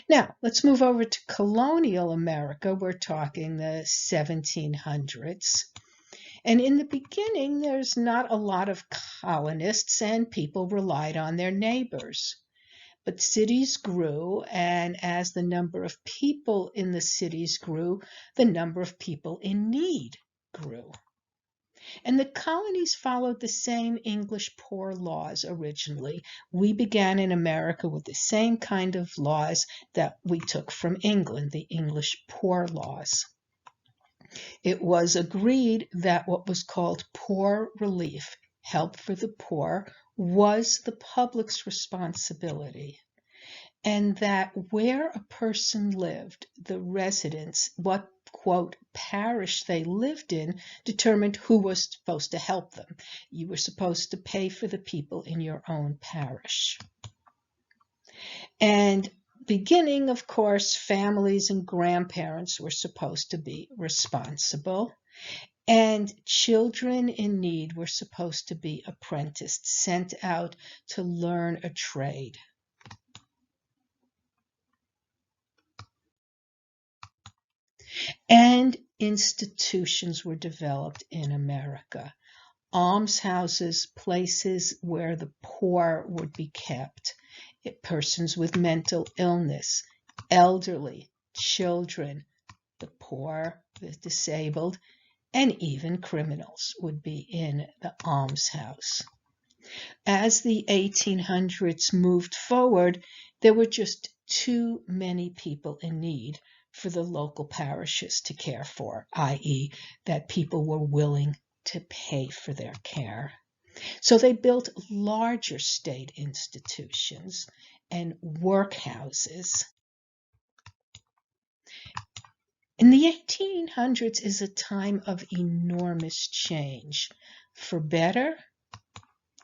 Now, let's move over to colonial America. We're talking the 1700s. And in the beginning, there's not a lot of colonists, and people relied on their neighbors. But cities grew, and as the number of people in the cities grew, the number of people in need grew. And the colonies followed the same English poor laws originally. We began in America with the same kind of laws that we took from England, the English poor laws. It was agreed that what was called poor relief, help for the poor, was the public's responsibility, and that where a person lived, the residents, what, quote, parish they lived in, determined who was supposed to help them. You were supposed to pay for the people in your own parish. And beginning, of course, families and grandparents were supposed to be responsible. And children in need were supposed to be apprenticed, sent out to learn a trade. And institutions were developed in America. Almshouses, places where the poor would be kept, persons with mental illness, elderly, children, the poor, the disabled, and even criminals would be in the almshouse. As the 1800s moved forward, there were just too many people in need for the local parishes to care for, i.e., that people were willing to pay for their care. So they built larger state institutions and workhouses. In the 1800s is a time of enormous change, for better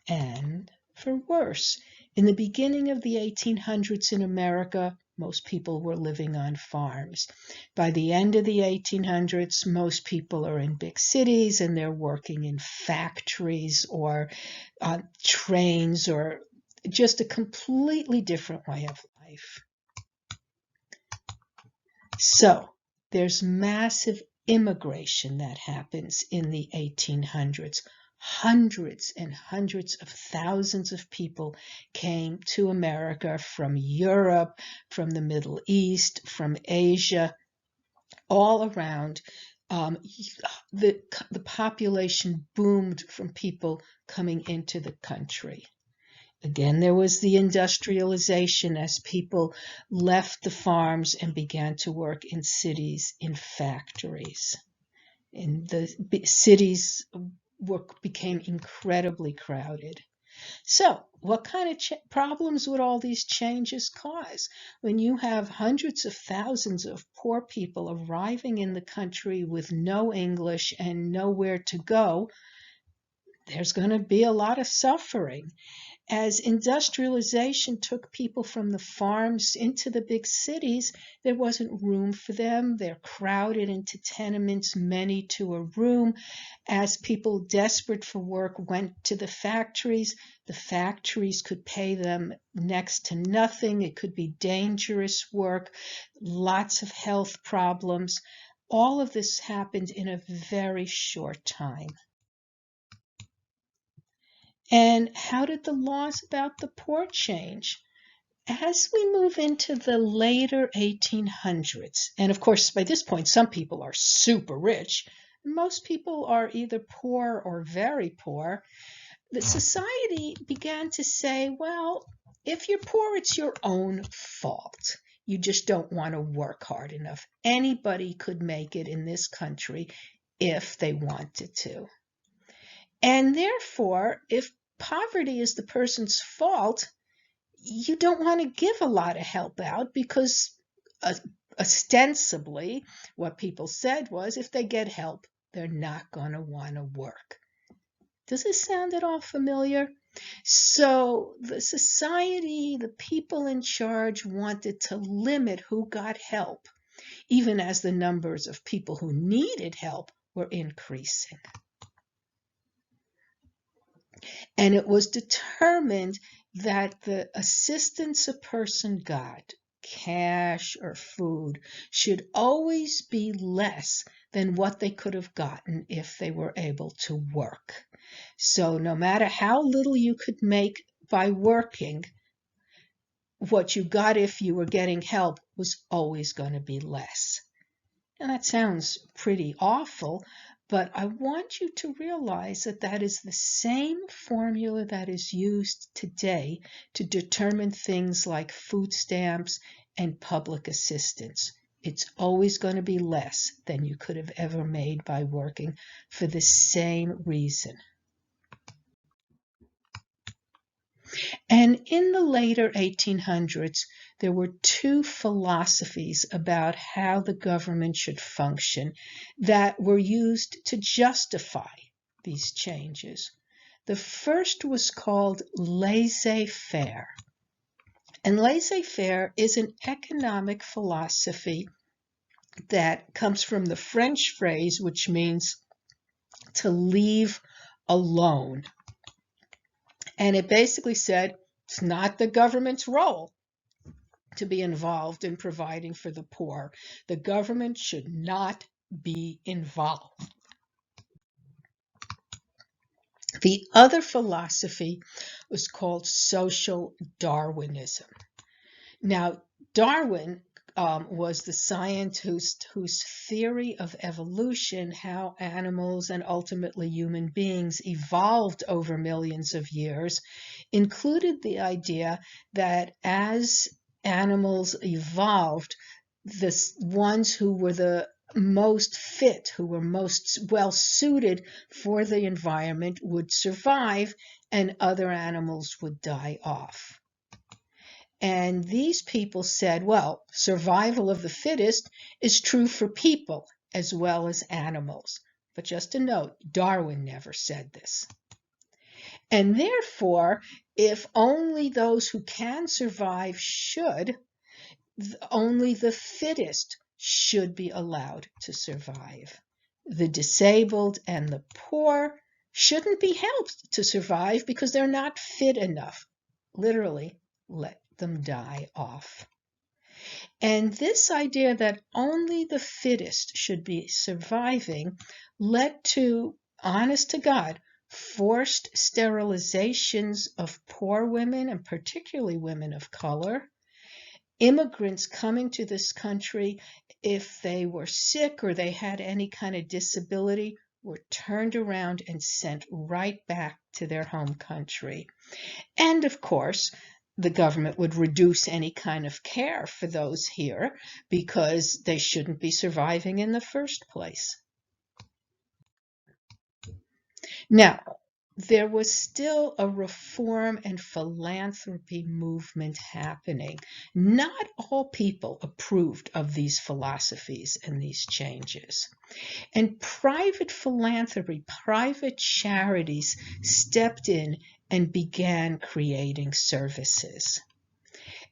and for worse. In the beginning of the 1800s in America, most people were living on farms. By the end of the 1800s, most people are in big cities and they're working in factories or trains or just a completely different way of life. So there's massive immigration that happens in the 1800s. Hundreds and hundreds of thousands of people came to America from Europe, from the Middle East, from Asia, all around. The population boomed from people coming into the country. Again, there was the industrialization as people left the farms and began to work in cities, in factories. And the cities became incredibly crowded. So, what kind of problems would all these changes cause? When you have hundreds of thousands of poor people arriving in the country with no English and nowhere to go, there's going to be a lot of suffering. As industrialization took people from the farms into the big cities, there wasn't room for them. They're crowded into tenements, many to a room. As people desperate for work went to the factories could pay them next to nothing. It could be dangerous work, lots of health problems. All of this happened in a very short time. And how did the laws about the poor change? As we move into the later 1800s, and of course, by this point, some people are super rich, most people are either poor or very poor, the society began to say, well, if you're poor, it's your own fault. You just don't want to work hard enough. Anybody could make it in this country if they wanted to. And therefore, if poverty is the person's fault, you don't want to give a lot of help out because ostensibly what people said was if they get help, they're not going to want to work. Does this sound at all familiar? So the society, the people in charge wanted to limit who got help, even as the numbers of people who needed help were increasing. And it was determined that the assistance a person got cash or food, should always be less than what they could have gotten if they were able to work. So no matter how little you could make by working, what you got if you were getting help was always going to be less. And that sounds pretty awful, but I want you to realize that that is the same formula that is used today to determine things like food stamps and public assistance. It's always going to be less than you could have ever made by working for the same reason. And in the later 1800s, there were two philosophies about how the government should function that were used to justify these changes. The first was called laissez-faire. And laissez-faire is an economic philosophy that comes from the French phrase, which means to leave alone. And it basically said it's not the government's role to be involved in providing for the poor. The government should not be involved. The other philosophy was called social Darwinism. Now, Darwin was the scientist whose theory of evolution, how animals and ultimately human beings evolved over millions of years, included the idea that as animals evolved, the ones who were the most fit, who were most well suited for the environment would survive and other animals would die off. And these people said, well, survival of the fittest is true for people as well as animals. But just a note, Darwin never said this. And therefore, if only those who can survive should, only the fittest should be allowed to survive. The disabled and the poor shouldn't be helped to survive because they're not fit enough. Literally, let them die off. And this idea that only the fittest should be surviving led to, honest to God, forced sterilizations of poor women, and particularly women of color. Immigrants coming to this country, if they were sick or they had any kind of disability, were turned around and sent right back to their home country. And of course, the government would reduce any kind of care for those here because they shouldn't be surviving in the first place. Now, there was still a reform and philanthropy movement happening. Not all people approved of these philosophies and these changes. And private philanthropy, private charities stepped in and began creating services.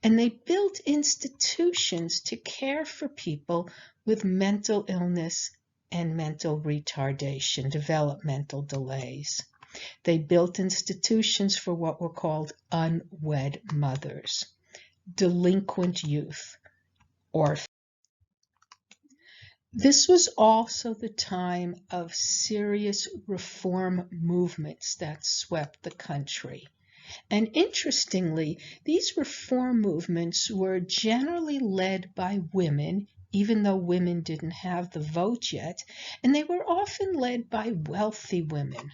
And they built institutions to care for people with mental illness and mental retardation, developmental delays. They built institutions for what were called unwed mothers, delinquent youth, orphans. This was also the time of serious reform movements that swept the country. And interestingly, these reform movements were generally led by women, even though women didn't have the vote yet, and they were often led by wealthy women.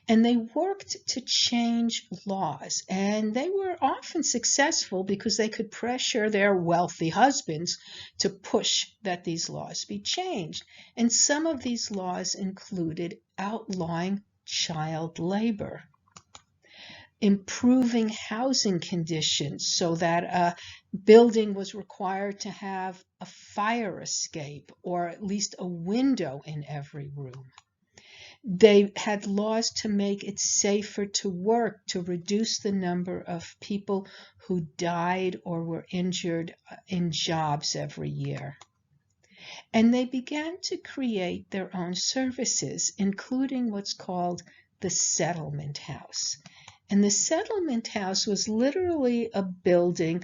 And they worked to change laws, and they were often successful because they could pressure their wealthy husbands to push that these laws be changed. And some of these laws included outlawing child labor, improving housing conditions so that a building was required to have a fire escape or at least a window in every room. They had laws to make it safer to work, to reduce the number of people who died or were injured in jobs every year. And they began to create their own services, including what's called the settlement house. And the settlement house was literally a building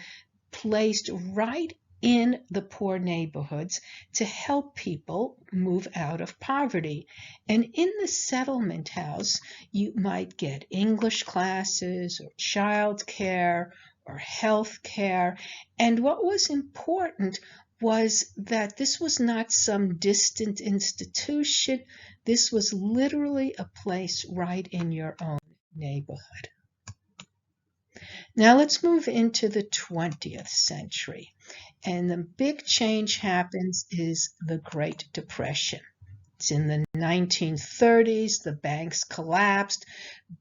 placed right in the poor neighborhoods to help people move out of poverty. And in the settlement house, you might get English classes or child care or health care. And what was important was that this was not some distant institution. This was literally a place right in your own neighborhood. Now let's move into the 20th century. And the big change happens is the Great Depression. It's in the 1930s, the banks collapsed,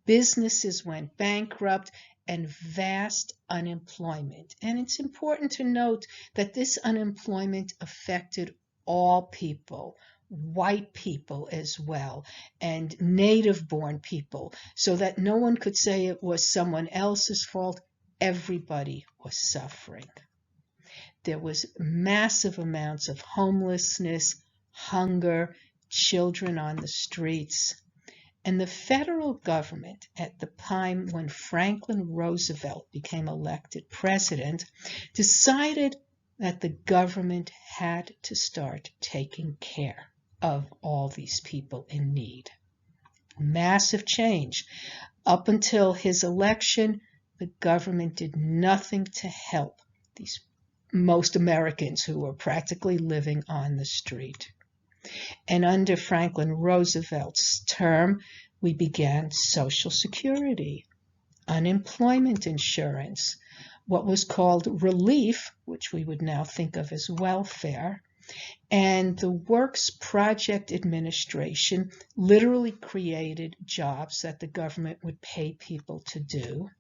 businesses went bankrupt, and vast unemployment. And it's important to note that this unemployment affected all people, white people as well, and native-born people, so that no one could say it was someone else's fault. Everybody was suffering. There was massive amounts of homelessness, hunger, children on the streets. And the federal government, at the time when Franklin Roosevelt became elected president, decided that the government had to start taking care of all these people in need. Massive change. Up until his election, the government did nothing to help these most Americans who were practically living on the street. And under Franklin Roosevelt's term, we began Social Security, unemployment insurance, what was called relief, which we would now think of as welfare, and the Works Project Administration literally created jobs that the government would pay people to do,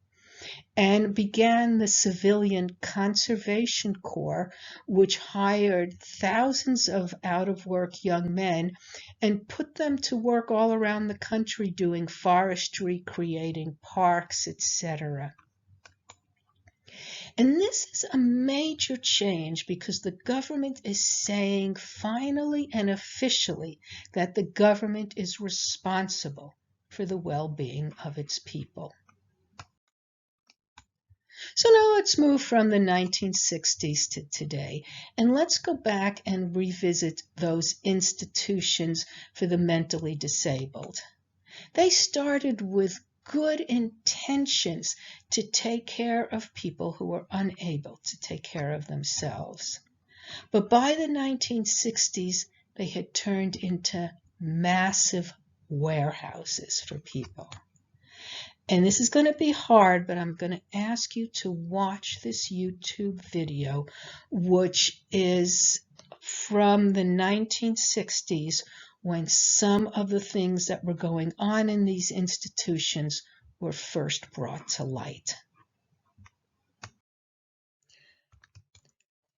and began the Civilian Conservation Corps, which hired thousands of out-of-work young men and put them to work all around the country doing forestry, creating parks, etc. And this is a major change because the government is saying finally and officially that the government is responsible for the well-being of its people. So now let's move from the 1960s to today, and let's go back and revisit those institutions for the mentally disabled. They started with good intentions to take care of people who were unable to take care of themselves. But by the 1960s, they had turned into massive warehouses for people. And this is going to be hard, but I'm going to ask you to watch this YouTube video, which is from the 1960s, when some of the things that were going on in these institutions were first brought to light.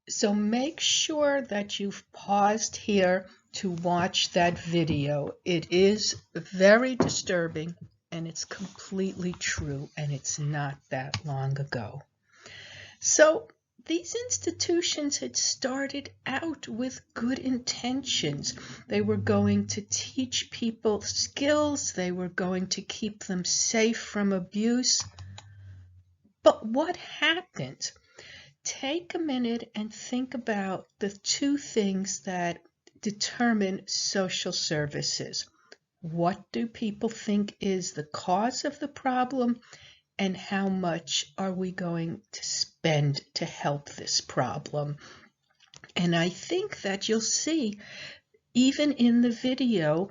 So make sure that you've paused here to watch that video. It is very disturbing, and it's completely true, and it's not that long ago. So these institutions had started out with good intentions. They were going to teach people skills. They were going to keep them safe from abuse. But what happened? Take a minute and think about the two things that determine social services. What do people think is the cause of the problem, and how much are we going to spend to help this problem? And I think that you'll see, even in the video,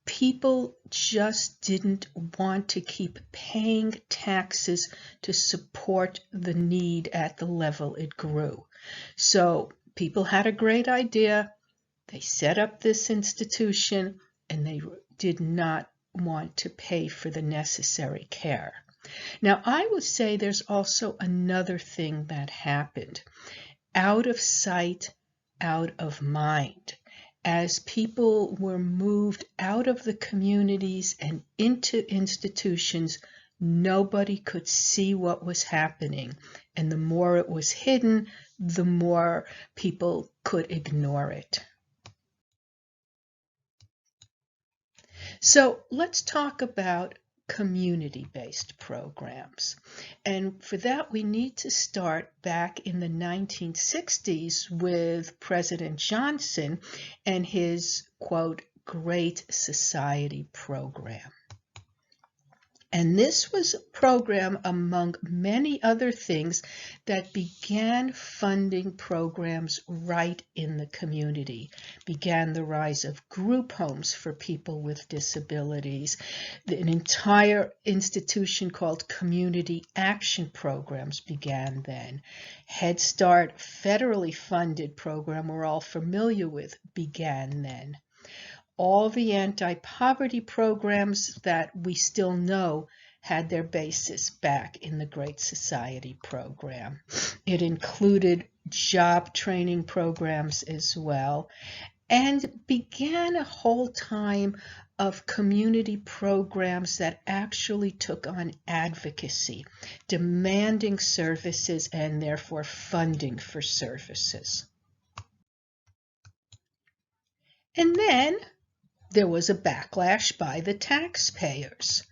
people just didn't want to keep paying taxes to support the need at the level it grew. So people had a great idea. They set up this institution, and they did not want to pay for the necessary care. Now, I would say there's also another thing that happened. Out of sight, out of mind. As people were moved out of the communities and into institutions, nobody could see what was happening. And the more it was hidden, the more people could ignore it. So let's talk about community-based programs. And for that, we need to start back in the 1960s with President Johnson and his, quote, Great Society program. And this was a program, among many other things, that began funding programs right in the community, began the rise of group homes for people with disabilities, an entire institution called Community Action Programs began then. Head Start, federally funded program we're all familiar with, began then. All the anti-poverty programs that we still know had their basis back in the Great Society program. It included job training programs as well, and began a whole time of community programs that actually took on advocacy, demanding services and therefore funding for services. And then there was a backlash by the taxpayers.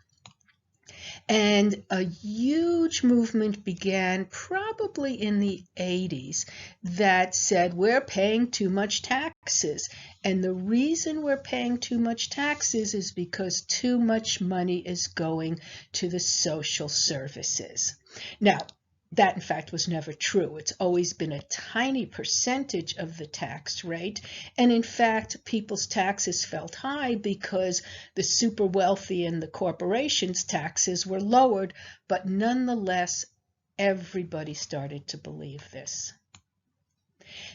And a huge movement began probably in the 80s that said we're paying too much taxes. And the reason we're paying too much taxes is because too much money is going to the social services. Now, that, in fact, was never true. It's always been a tiny percentage of the tax rate. And in fact, people's taxes felt high because the super wealthy and the corporations' taxes were lowered. But nonetheless, everybody started to believe this.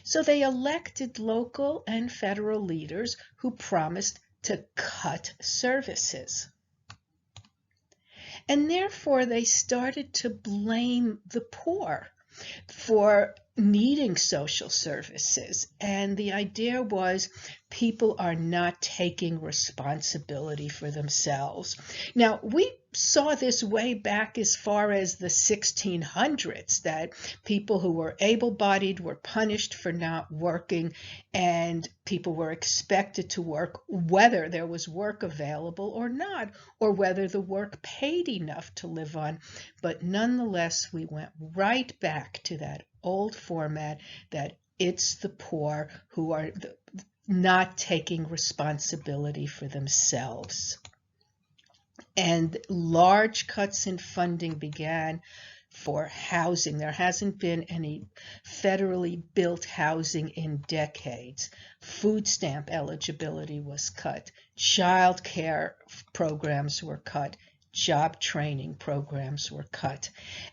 So they elected local and federal leaders who promised to cut services. And therefore, they started to blame the poor for needing social services. And the idea was people are not taking responsibility for themselves. Now, we saw this way back as far as the 1600s, that people who were able-bodied were punished for not working, and people were expected to work whether there was work available or not, or whether the work paid enough to live on. But nonetheless, we went right back to that old format that it's the poor who are not taking responsibility for themselves. And large cuts in funding began for housing. There hasn't been any federally built housing in decades. Food stamp eligibility was cut. Child care programs were cut. Job training programs were cut.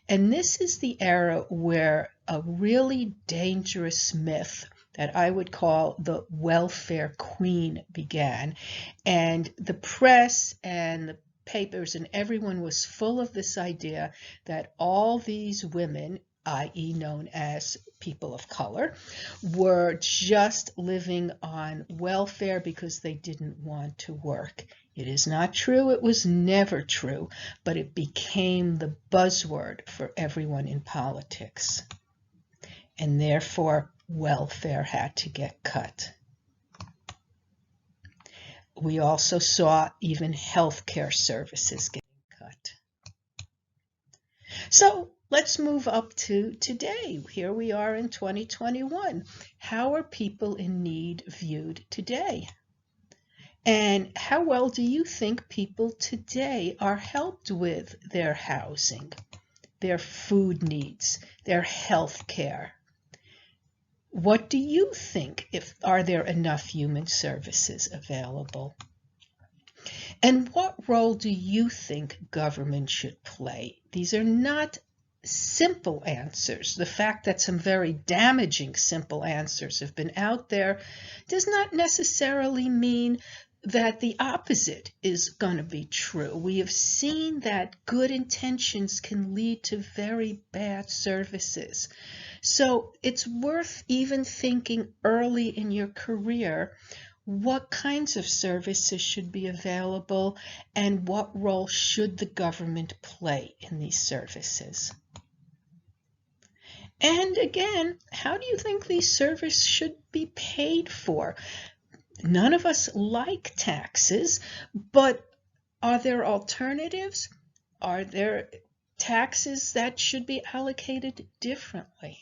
And this is the era where a really dangerous myth that I would call the welfare queen began. And the press and the papers and everyone was full of this idea that all these women, i.e. known as people of color, were just living on welfare because they didn't want to work. It is not true. It was never true, but it became the buzzword for everyone in politics. And therefore, welfare had to get cut. We also saw even healthcare services getting cut. So let's move up to today. Here we are in 2021. How are people in need viewed today? And how well do you think people today are helped with their housing, their food needs, their health care? What do you think? Are there enough human services available? And what role do you think government should play? These are not simple answers. The fact that some very damaging simple answers have been out there does not necessarily mean that the opposite is going to be true. We have seen that good intentions can lead to very bad services. So it's worth even thinking early in your career what kinds of services should be available and what role should the government play in these services. And again, how do you think these services should be paid for? None of us like taxes, but Are there alternatives? Are there taxes that should be allocated differently?